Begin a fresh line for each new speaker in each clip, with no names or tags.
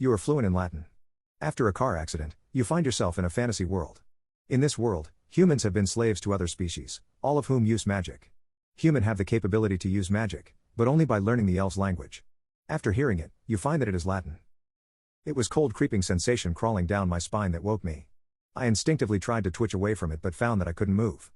You are fluent in Latin. After a car accident, you find yourself in a fantasy world. In this world, humans have been slaves to other species, all of whom use magic. Humans have the capability to use magic, but only by learning the elves' language. After hearing it, you find that it is Latin. It was cold creeping sensation crawling down my spine that woke me. I instinctively tried to twitch away from it but found that I couldn't move.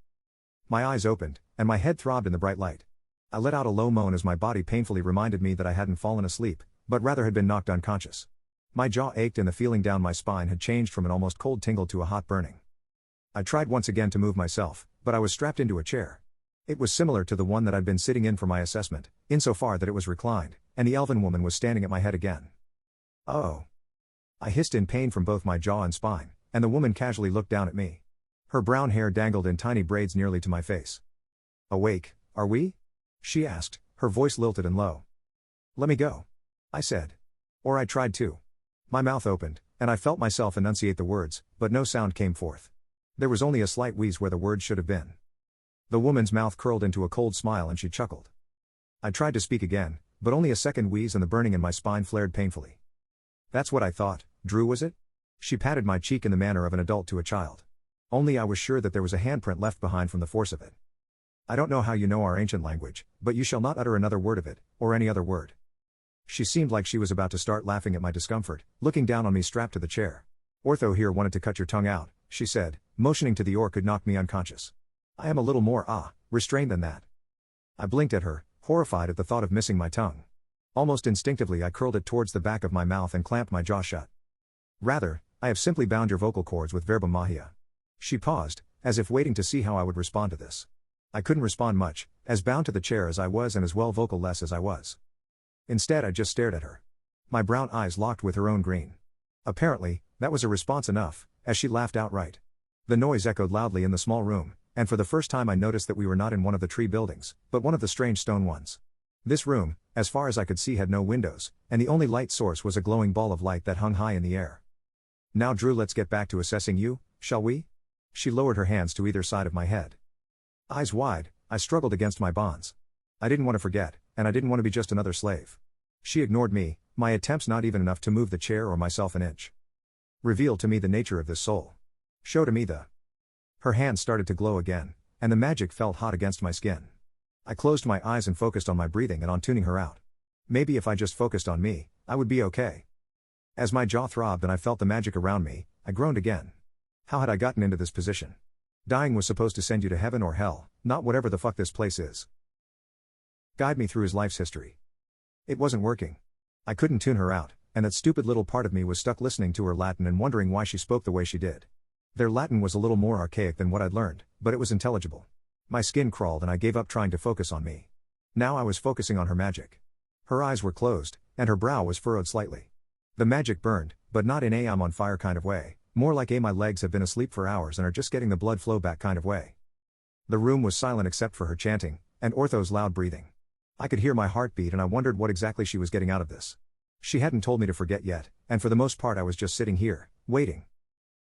My eyes opened, and my head throbbed in the bright light. I let out a low moan as my body painfully reminded me that I hadn't fallen asleep, but rather had been knocked unconscious. My jaw ached and the feeling down my spine had changed from an almost cold tingle to a hot burning. I tried once again to move myself, but I was strapped into a chair. It was similar to the one that I'd been sitting in for my assessment, insofar that it was reclined, and the elven woman was standing at my head again. Oh! I hissed in pain from both my jaw and spine, and the woman casually looked down at me. Her brown hair dangled in tiny braids nearly to my face. "Awake, are we?" she asked, her voice lilted and low. "Let me go," I said. Or I tried to. My mouth opened, and I felt myself enunciate the words, but no sound came forth. There was only a slight wheeze where the words should have been. The woman's mouth curled into a cold smile and she chuckled. I tried to speak again, but only a second wheeze and the burning in my spine flared painfully. "That's what I thought, Drew, was it?" She patted my cheek in the manner of an adult to a child. Only I was sure that there was a handprint left behind from the force of it. "I don't know how you know our ancient language, but you shall not utter another word of it, or any other word." She seemed like she was about to start laughing at my discomfort, looking down on me strapped to the chair. "Ortho here wanted to cut your tongue out," she said, motioning to the orc who'd knocked me unconscious. "I am a little more, restrained than that." I blinked at her, horrified at the thought of missing my tongue. Almost instinctively I curled it towards the back of my mouth and clamped my jaw shut. "Rather, I have simply bound your vocal cords with verba magia." She paused, as if waiting to see how I would respond to this. I couldn't respond much, as bound to the chair as I was and as well vocal-less as I was. Instead I just stared at her. My brown eyes locked with her own green. Apparently, that was a response enough, as she laughed outright. The noise echoed loudly in the small room, and for the first time I noticed that we were not in one of the tree buildings, but one of the strange stone ones. This room, as far as I could see, had no windows, and the only light source was a glowing ball of light that hung high in the air. "Now Drew, let's get back to assessing you, shall we?" She lowered her hands to either side of my head. Eyes wide, I struggled against my bonds. I didn't want to forget, and I didn't want to be just another slave. She ignored me, my attempts not even enough to move the chair or myself an inch. "Reveal to me the nature of this soul. Show to me the..." Her hands started to glow again, and the magic felt hot against my skin. I closed my eyes and focused on my breathing and on tuning her out. Maybe if I just focused on me, I would be okay. As my jaw throbbed and I felt the magic around me, I groaned again. How had I gotten into this position? Dying was supposed to send you to heaven or hell, not whatever the fuck this place is. Guide me through his life's history. It wasn't working. I couldn't tune her out, and that stupid little part of me was stuck listening to her Latin and wondering why she spoke the way she did. Their Latin was a little more archaic than what I'd learned, but it was intelligible. My skin crawled and I gave up trying to focus on me. Now I was focusing on her magic. Her eyes were closed, and her brow was furrowed slightly. The magic burned, but not in a "I'm on fire" kind of way, more like a "my legs have been asleep for hours and are just getting the blood flow back" kind of way. The room was silent except for her chanting, and Ortho's loud breathing. I could hear my heartbeat and I wondered what exactly she was getting out of this. She hadn't told me to forget yet, and for the most part I was just sitting here, waiting.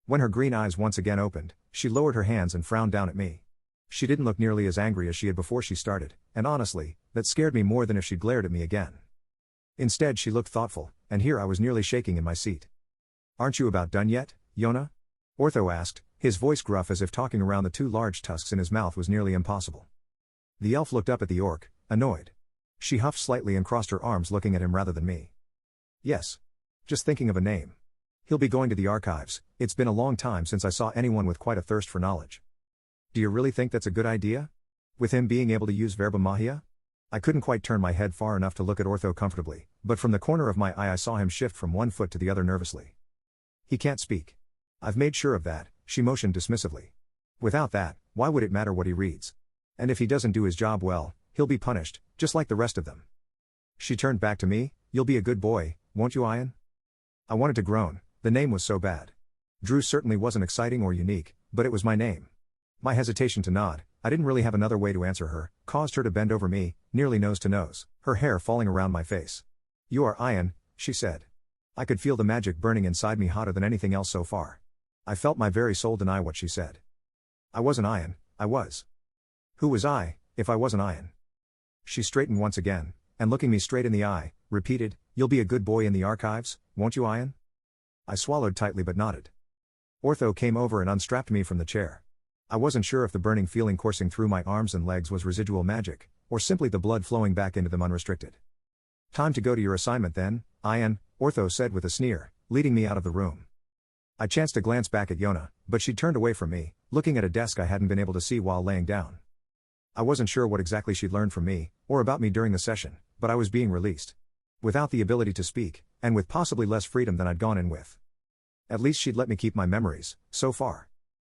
When her green eyes once again opened, she lowered her hands and frowned down at me. She didn't look nearly as angry as she had before she started, and honestly, that scared me more than if she'd glared at me again. Instead she looked thoughtful, and here I was nearly shaking in my seat. "Aren't you about done yet, Yona?" Ortho asked, his voice gruff as if talking around the two large tusks in his mouth was nearly impossible. The elf looked up at the orc, annoyed. She huffed slightly and crossed her arms looking at him rather than me. "Yes. Just thinking of a name. He'll be going to the archives. It's been a long time since I saw anyone with quite a thirst for knowledge." "Do you really think that's a good idea? With him being able to use verba magia?" I couldn't quite turn my head far enough to look at Ortho comfortably, but from the corner of my eye I saw him shift from one foot to the other nervously. "He can't speak. I've made sure of that," she motioned dismissively. "Without that, why would it matter what he reads? And if he doesn't do his job well, he'll be punished, just like the rest of them." She turned back to me. "You'll be a good boy, won't you, Ian?" I wanted to groan, the name was so bad. Drew certainly wasn't exciting or unique, but it was my name. My hesitation to nod, I didn't really have another way to answer her, caused her to bend over me, nearly nose to nose, her hair falling around my face. "You are Ian," she said. I could feel the magic burning inside me hotter than anything else so far. I felt my very soul deny what she said. I wasn't Ian, I was. Who was I, if I wasn't Ian? She straightened once again, and looking me straight in the eye, repeated, You'll be a good boy in the archives, won't you, Ian? I swallowed tightly but nodded. Ortho came over and unstrapped me from the chair. I wasn't sure if the burning feeling coursing through my arms and legs was residual magic, or simply the blood flowing back into them unrestricted. Time to go to your assignment then, Ian, Ortho said with a sneer, leading me out of the room. I chanced to glance back at Yona, but she turned away from me, looking at a desk I hadn't been able to see while laying down. I wasn't sure what exactly she'd learned from me, or about me during the session, but I was being released. Without the ability to speak, and with possibly less freedom than I'd gone in with. At least she'd let me keep my memories, so far.